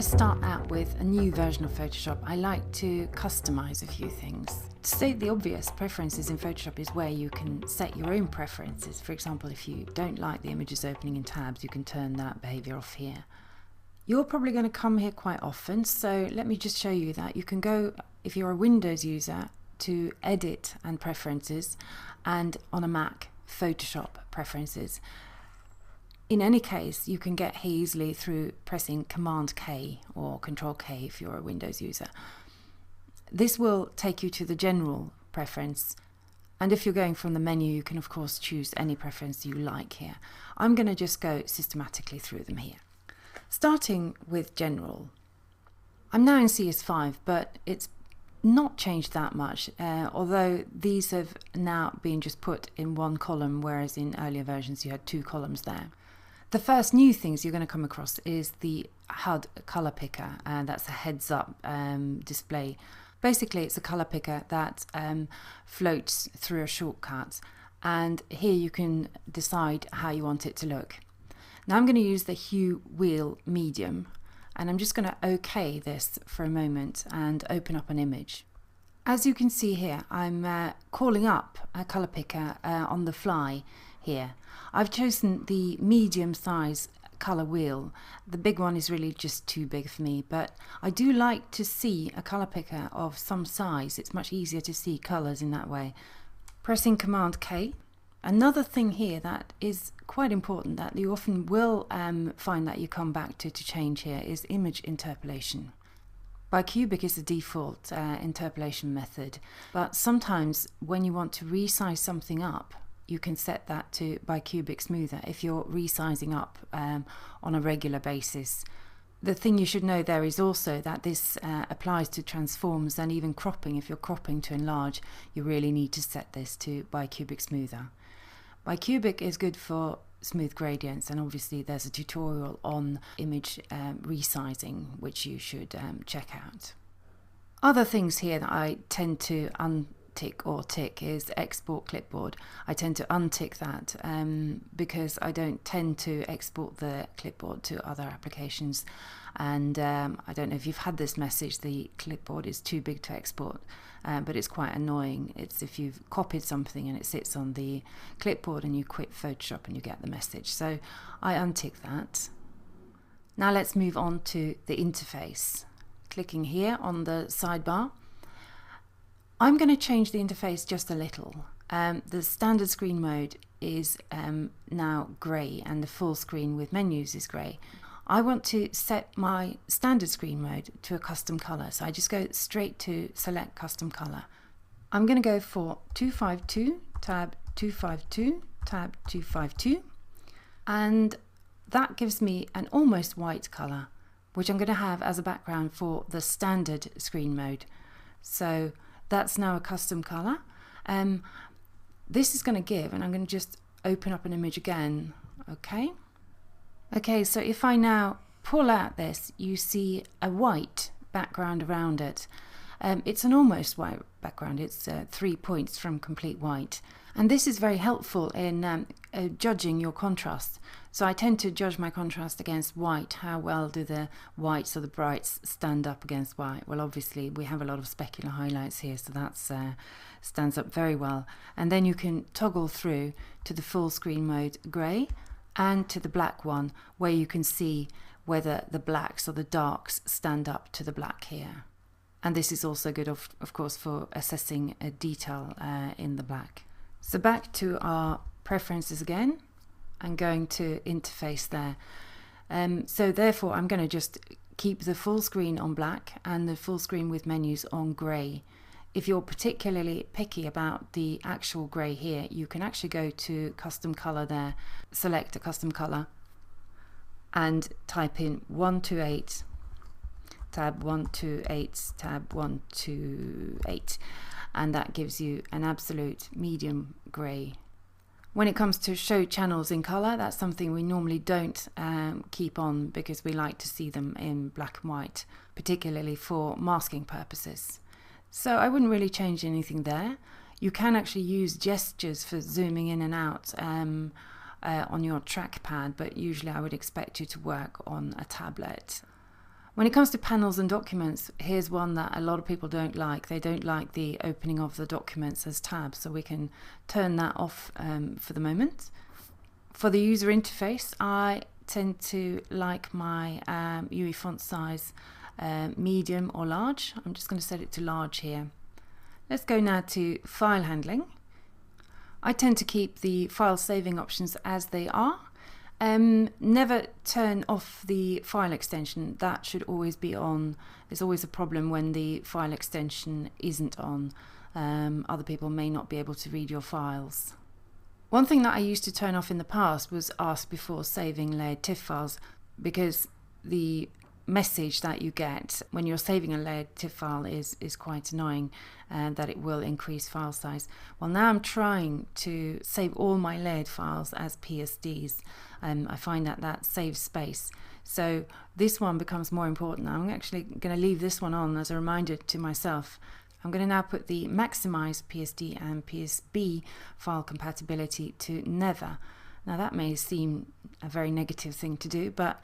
start out with a new version of Photoshop, I like to customize a few things. To state the obvious, preferences in Photoshop is where you can set your own preferences. For example, if you don't like the images opening in tabs, you can turn that behavior off here. You're probably going to come here quite often, so let me just show you that. You can go, if you're a Windows user, to Edit and Preferences, and on a Mac, Photoshop Preferences. In any case, you can get here easily through pressing Command K or Control K if you're a Windows user. This will take you to the general preference, and if you're going from the menu, you can of course choose any preference you like here. I'm going to just go systematically through them here. Starting with general. I'm now in CS5, but it's not changed that much, although these have now been just put in one column, whereas in earlier versions you had two columns there. The first new things you're going to come across is the HUD color picker, and that's a heads up display. Basically, it's a color picker that floats through a shortcut, and here you can decide how you want it to look. Now I'm going to use the hue wheel medium, and I'm just going to OK this for a moment and open up an image. As you can see here, I'm calling up a color picker on the fly here. I've chosen the medium size color wheel. The big one is really just too big for me, but I do like to see a color picker of some size. It's much easier to see colors in that way. Pressing Command K. Another thing here that is quite important that you often will find that you come back to change here is image interpolation. Bicubic is the default interpolation method, but sometimes when you want to resize something up, you can set that to bicubic smoother if you're resizing up on a regular basis. The thing you should know there is also that this applies to transforms and even cropping. If you're cropping to enlarge, you really need to set this to bicubic smoother. Bicubic is good for smooth gradients, and obviously there's a tutorial on image resizing which you should check out. Other things here that I tend to untick or tick is export clipboard. I tend to untick that because I don't tend to export the clipboard to other applications, and I don't know if you've had this message, the clipboard is too big to export, but it's quite annoying. It's if you've copied something and it sits on the clipboard and you quit Photoshop and you get the message. So I untick that. Now let's move on to the interface. Clicking here on the sidebar, I'm going to change the interface just a little. The standard screen mode is now grey, and the full screen with menus is grey. I want to set my standard screen mode to a custom color, so I just go straight to select custom color. I'm going to go for 252, tab 252, tab 252, and that gives me an almost white color, which I'm going to have as a background for the standard screen mode. So that's now a custom color. This is going to give, and I'm going to just open up an image again. Okay, so if I now pull out this, you see a white background around it. It's an almost white background. It's 3 points from complete white, and this is very helpful in judging your contrast. So I tend to judge my contrast against white. How well do the whites or the brights stand up against white? Well, obviously we have a lot of specular highlights here, so that stands up very well. And then you can toggle through to the full screen mode grey and to the black one, where you can see whether the blacks or the darks stand up to the black here. And this is also good, of course, for assessing a detail in the black. So back to our preferences again, and going to interface there. So therefore I'm going to just keep the full screen on black and the full screen with menus on grey. If you're particularly picky about the actual grey here, you can actually go to custom color there, select a custom color, and type in 128, tab 128, tab 128, and that gives you an absolute medium grey. When it comes to show channels in color, that's something we normally don't keep on, because we like to see them in black and white, particularly for masking purposes. So I wouldn't really change anything there. You can actually use gestures for zooming in and out on your trackpad, but usually I would expect you to work on a tablet. When it comes to panels and documents, here's one that a lot of people don't like. They don't like the opening of the documents as tabs, so we can turn that off for the moment. For the user interface, I tend to like my UE font size medium or large. I'm just going to set it to large here. Let's go now to file handling. I tend to keep the file saving options as they are. Never turn off the file extension. That should always be on. There's always a problem when the file extension isn't on. Other people may not be able to read your files. One thing that I used to turn off in the past was ask before saving layered TIFF files, because the message that you get when you're saving a layered TIFF file is quite annoying, and that it will increase file size. Well, now I'm trying to save all my layered files as PSDs. I find that saves space. So this one becomes more important. I'm actually going to leave this one on as a reminder to myself. I'm going to now put the maximize PSD and PSB file compatibility to never. Now that may seem a very negative thing to do, but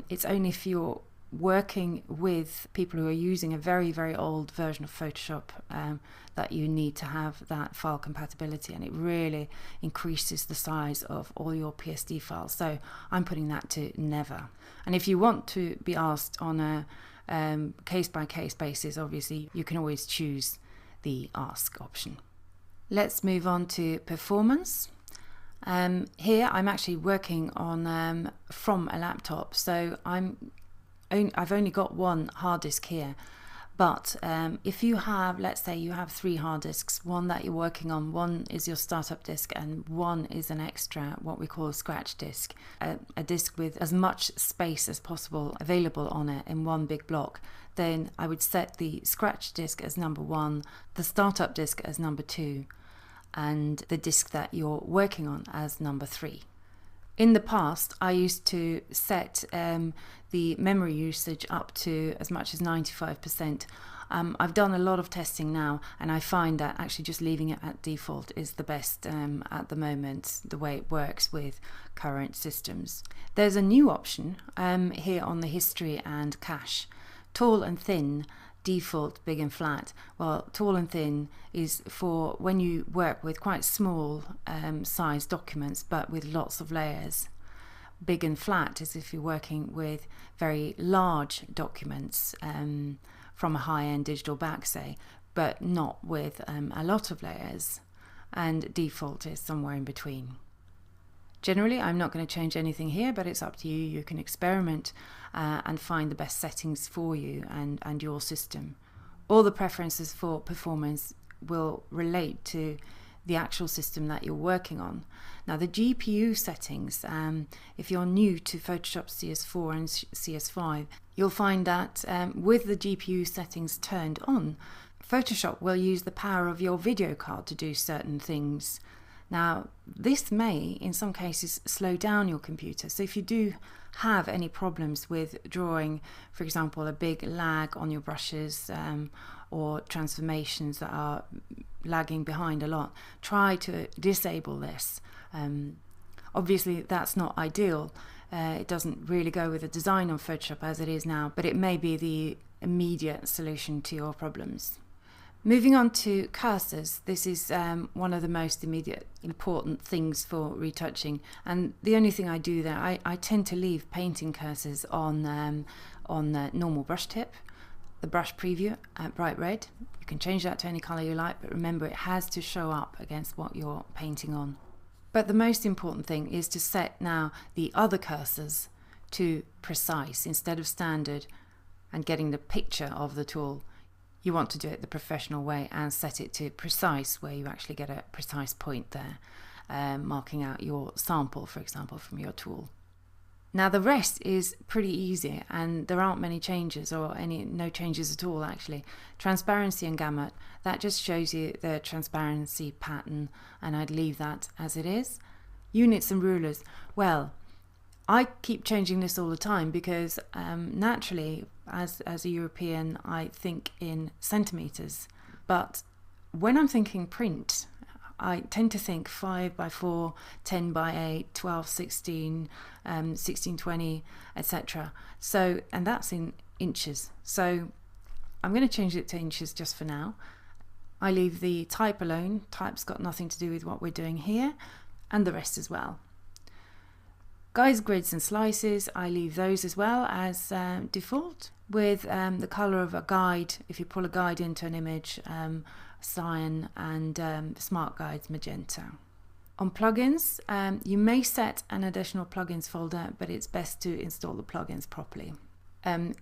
it's only if you're working with people who are using a very, very old version of Photoshop that you need to have that file compatibility, and it really increases the size of all your PSD files. So I'm putting that to never. And if you want to be asked on a case-by-case basis, obviously you can always choose the ask option. Let's move on to performance. Here I'm actually working on from a laptop, so I've only got one hard disk here, but if you have, let's say you have 3 hard disks, one that you're working on, one is your startup disk, and one is an extra, what we call a scratch disk, a disk with as much space as possible available on it in one big block, then I would set the scratch disk as number 1, the startup disk as number 2, and the disk that you're working on as number 3. In the past, I used to set the memory usage up to as much as 95%. I've done a lot of testing now, and I find that actually just leaving it at default is the best at the moment, the way it works with current systems. There's a new option here on the history and cache, tall and thin, default, big and flat. Well, tall and thin is for when you work with quite small size documents but with lots of layers. Big and flat is if you're working with very large documents from a high-end digital back, say, but not with a lot of layers. And default is somewhere in between. Generally, I'm not going to change anything here, but it's up to you. You can experiment and find the best settings for you and your system. All the preferences for performance will relate to the actual system that you're working on. Now, the GPU settings, if you're new to Photoshop CS4 and CS5, you'll find that with the GPU settings turned on, Photoshop will use the power of your video card to do certain things. Now, this may, in some cases, slow down your computer. So if you do have any problems with drawing, for example, a big lag on your brushes or transformations that are lagging behind a lot, try to disable this. Obviously, that's not ideal. It doesn't really go with the design of Photoshop as it is now, but it may be the immediate solution to your problems. Moving on to cursors, this is one of the most immediate important things for retouching, and the only thing I do there, I tend to leave painting cursors on the normal brush tip, the brush preview at bright red. You can change that to any color you like, but remember it has to show up against what you're painting on. But the most important thing is to set now the other cursors to precise instead of standard and getting the picture of the tool. You want to do it the professional way and set it to precise, where you actually get a precise point there, marking out your sample, for example, from your tool. Now the rest is pretty easy, and there aren't many changes, or no changes at all actually. Transparency and gamut, that just shows you the transparency pattern, and I'd leave that as it is. Units and rulers, well, I keep changing this all the time because naturally, as a European, I think in centimeters. But when I'm thinking print, I tend to think 5x4, 10x8, 12, 16, 16, 20, etc. So, and that's in inches. So I'm going to change it to inches just for now. I leave the type alone. Type's got nothing to do with what we're doing here, and the rest as well. Guides, grids and slices, I leave those as well as default, with the colour of a guide. If you pull a guide into an image, cyan, and smart guides magenta. On plugins, you may set an additional plugins folder, but it's best to install the plugins properly.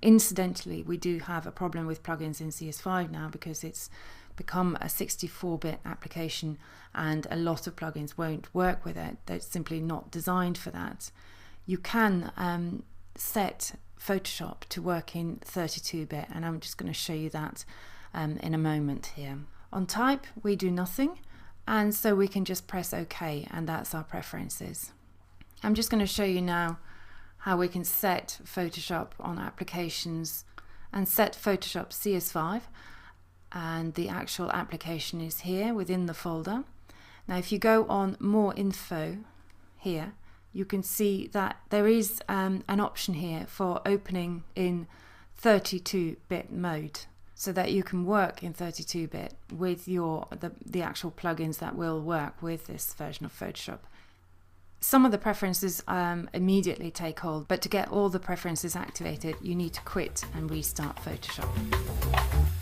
Incidentally, we do have a problem with plugins in CS5 now because it's become a 64-bit application and a lot of plugins won't work with it. They're simply not designed for that. You can set Photoshop to work in 32-bit, and I'm just going to show you that in a moment here. On type, we do nothing, and so we can just press OK, and that's our preferences. I'm just going to show you now how we can set Photoshop on applications and set Photoshop CS5, and the actual application is here within the folder. Now if you go on more info here, you can see that there is an option here for opening in 32-bit mode, so that you can work in 32-bit with the actual plugins that will work with this version of Photoshop. Some of the preferences immediately take hold, but to get all the preferences activated, you need to quit and restart Photoshop.